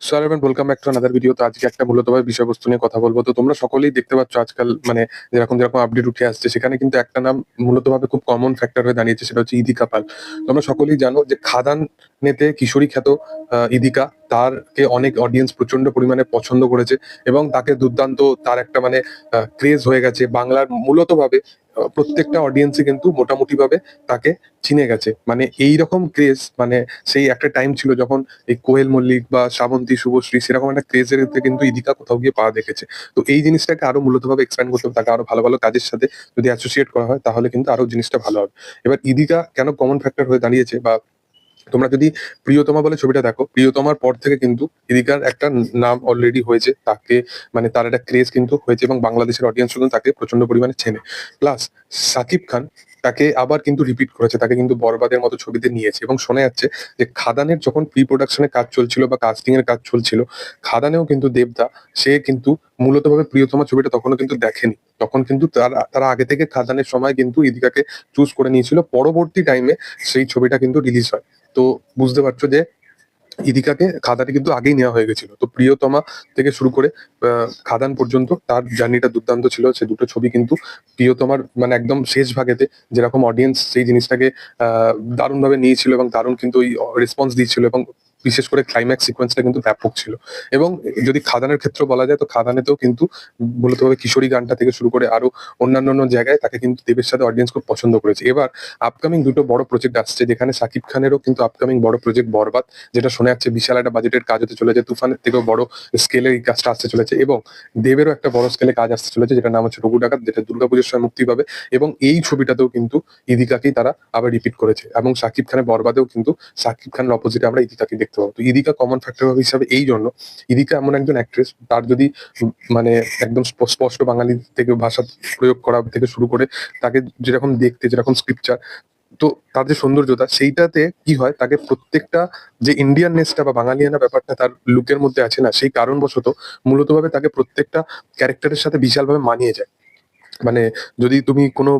Sir এভেন welcome back to another video. তো আজকে একটা মূলতভাবে বিষয়বস্তু নিয়ে কথা বলবো। তো তোমরা সকলেই দেখতে পাচ্ছ আজকাল মানে যেরকম আপডেট উঠে আসছে, সেখানে কিন্তু একটা নাম মূলতভাবে খুব কমন ফ্যাক্টর হয়ে দাঁড়িয়েছে, সেটা হচ্ছে ইদিকা পাল। তোমরা সকলেই জানো যে খাদানেতে কিশোরী খ্যাত ইদিকা, তারকে অনেক অডিয়েন্স প্রচন্ড পরিমাণে পছন্দ করেছে এবং তাকে দুর্দান্ত তার একটা মানে ক্রেজ হয়ে গেছে বাংলার মূলতভাবে প্রত্যেকটা অডিয়েন্সই কিন্তু মোটামুটি ভাবে তাকে চিনে গেছে। মানে এইরকম ক্রেজ মানে সেই একটা টাইম ছিল যখন এই কোয়েল মল্লিক বা শ্রাবন্তী, শুভশ্রী সেরকম একটা ক্রেজের কিন্তু ইদিকা কোথাও গিয়ে পাওয়া দেখেছে। তো এই জিনিসটাকে আরো মূলতভাবে এক্সপ্যান্ড করতে হবে, তাকে আরো ভালো ভালো কাজের সাথে যদি অ্যাসোসিয়েট করা হয় তাহলে কিন্তু আরো জিনিসটা ভালো হবে। এবার ইদিকা কেন কমন ফ্যাক্টর হয়ে দাঁড়িয়েছে, বা তোমরা যদি প্রিয়তমা বলে ছবিটা দেখো, প্রিয়তমার পর থেকে কিন্তু ইদিকার একটা নাম অলরেডি হয়েছে, তাকে মানে তার একটা ক্রেজ কিন্তু হয়েছে এবং বাংলাদেশের অডিয়েন্স কিন্তু তাকে প্রচন্ড পরিমাণে চেনে। প্লাস সাকিব খান তাকে আবার কিন্তু রিপিট করেছে, তাকে কিন্তু বরবাদের মতো ছবিতে নিয়েছে এবং শোনা যাচ্ছে যে খাদানের যখন প্রি প্রোডাকশনের কাজ চলছিল বা কাস্টিং এর কাজ চলছিল, খাদানেও কিন্তু দেবদা সে কিন্তু মূলতভাবে প্রিয়তমা ছবিটা তখনও কিন্তু দেখেনি। তখন কিন্তু তারা তারা আগে থেকে খাদানের সময় কিন্তু ইদিকাকে চুজ করে নিয়েছিল, পরবর্তী টাইমে সেই ছবিটা কিন্তু রিলিজ হয়। তো বুঝতে পারছো যে ইদিকাকে খাদানে কিন্তু আগেই নেওয়া হয়ে গেছিল। তো প্রিয়তমা থেকে শুরু করে খাদান পর্যন্ত তার জার্নিটা দুর্দান্ত ছিল। সে দুটো ছবি কিন্তু প্রিয়তমার মানে একদম শেষ ভাগেতে যেরকম অডিয়েন্স সেই জিনিসটাকে দারুণভাবে নিয়েছিল এবং দারুণ কিন্তু ওই রেসপন্স দিয়েছিল, এবং বিশেষ করে ক্লাইম্যাক্স সিকোয়েন্সটা কিন্তু ব্যাপক ছিল। এবং যদি খাদানের ক্ষেত্রে বলা যায়, তো খাদানেতেও কিন্তু মূলতভাবে কিশোরী গানটা থেকে শুরু করে আরো অন্যান্য জায়গায় তাকে কিন্তু দেবের সাথে অডিয়েন্স খুব পছন্দ করেছে। এবার আপকামিং দুটো বড় প্রজেক্ট আসছে, যেখানে সাকিব খানেরও কিন্তু আপকামিং বড় প্রজেক্ট বরবাদ, যেটা শোনা যাচ্ছে বিশাল একটা বাজেটের কাজ হতে চলেছে। তুফানের থেকেও বড় স্কেলের এই কাজটা আসতে চলেছে, এবং দেবেরও একটা বড় স্কেলে কাজ আসতে চলেছে, যেটার নাম হচ্ছে রঘু ডাকাত, যেটা দুর্গাপুজোর সময় মুক্তি পাবে। এবং এই ছবিটাতেও কিন্তু ইদিকাকেই তারা আবার রিপিট করেছে, এবং সাকিব খানের বরবাদেও কিন্তু সাকিব খানের অপোজিটে আমরা ইদিকাকে দেখতে পাবো। তো ইদিকা কমন ফ্যাক্টর হিসাবে এই জন্য, ইদিকা এমন একজন অ্যাক্ট্রেস, তার যদি মানে একদম স্পষ্ট বাঙালি থেকে ভাষা প্রয়োগ করা থেকে শুরু করে তাকে যেরকম দেখতে, যেরকম স্ক্রিপচার, তো তার যে সৌন্দর্যতা সেইটাতে কি হয়, তাকে প্রত্যেকটা যে ইন্ডিয়াননেসটা বা বাঙালিয়ানা ব্যাপারটা তার লুকের মধ্যে আছে না, সেই কারণবশত মূলতভাবে তাকে প্রত্যেকটা ক্যারেক্টারের সাথে বিশালভাবে মানিয়ে যায়। মানে যদি তুমি কোনো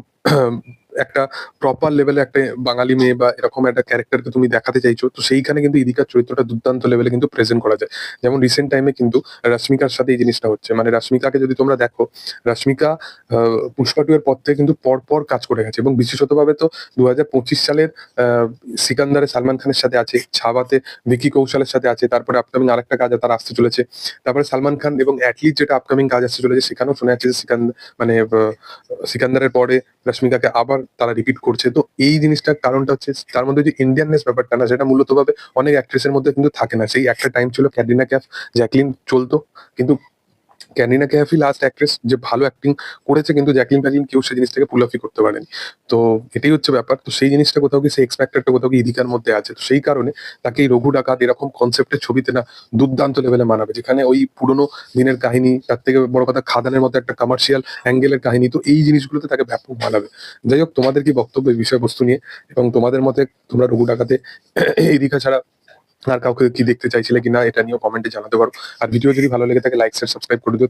একটা প্রপার লেভেলে একটা বাঙালি মেয়ে বা এরকম একটা ক্যারেক্টারকে তুমি দেখাতে চাইছো, তো সেইখানে কিন্তু ইদিকার চরিত্রটা দুর্দান্ত লেভেলে কিন্তু প্রেজেন্ট করা যায়। যেমন রিসেন্ট টাইমে কিন্তু রশ্মিকার সাথে এই জিনিসটা হচ্ছে। মানে রশ্মিকাকে যদি তোমরা দেখো, রশ্মিকা পুষ্পা 2 এর পর থেকে কিন্তু পর পর কাজ করে গেছে, এবং বিশেষত ভাবে তো 2025 সালের সিকান্দারে সালমান খানের সাথে আছে, ছাবাতে ভিকি কৌশলের সাথে আছে, তারপরে আপকামিং আরেকটা কাজ তার আসতে চলেছে। তারপরে সালমান খান এবং অ্যাটলিস্ট যেটা আপকামিং কাজ আসতে চলেছে, সেখানেও শোনা যাচ্ছে যে মানে সিকান্দারের পরে রশ্মিকাকে আবার তারা রিপিট করছে। তো এই জিনিসটার কারণটা হচ্ছে তার মধ্যে যে ইন্ডিয়াননেস ব্যাপারটা না, সেটা মূলত ভাবে অনেক অ্যাক্ট্রেসের মধ্যে কিন্তু থাকে না। সেই একটা টাইম ছিল ক্যাটরিনা ক্যাফ, জ্যাকলিন চলতো, কিন্তু ক্যাটরিনা কাইফই লাস্ট অ্যাক্ট্রেস যে ভালো অ্যাক্টিং করেছে, কিন্তু জ্যাকলিন ফ্যাকলিন কেউ সেই জিনিসটাকে পুল অফই করতে পারেনি। তো এটাই হচ্ছে ব্যাপার। তো সেই জিনিসটা কোথাও গিয়ে সেই এক্স ফ্যাক্টরটা কোথাও গিয়ে ইদিকার মধ্যে আছে। তো সেই কারণে তাকে এই রঘু ডাকাত এরকম কনসেপ্টের ছবিতে না দুর্দান্ত লেভেলে মানাবে, যেখানে ওই পুরোনো দিনের কাহিনী, তার থেকে বড় কথা খাদানের মতো একটা কমার্শিয়াল অ্যাঙ্গেলের কাহিনী, তো এই জিনিসগুলোতে তাকে ব্যাপক মানাবে। যাই হোক, তোমাদের কি বক্তব্য এই বিষয়বস্তু নিয়ে, এবং তোমাদের মতে তোমরা রঘু ডাকাতে ইদিকা ছাড়া আর কাউকে কি দেখতে চাইছিলে কিনা, এটা নিয়েও কমেন্টে জানাতে পারো। আর ভিডিও যদি ভালো লেগে থাকে লাইক শেয়ার সাবস্ক্রাইব করে দিও।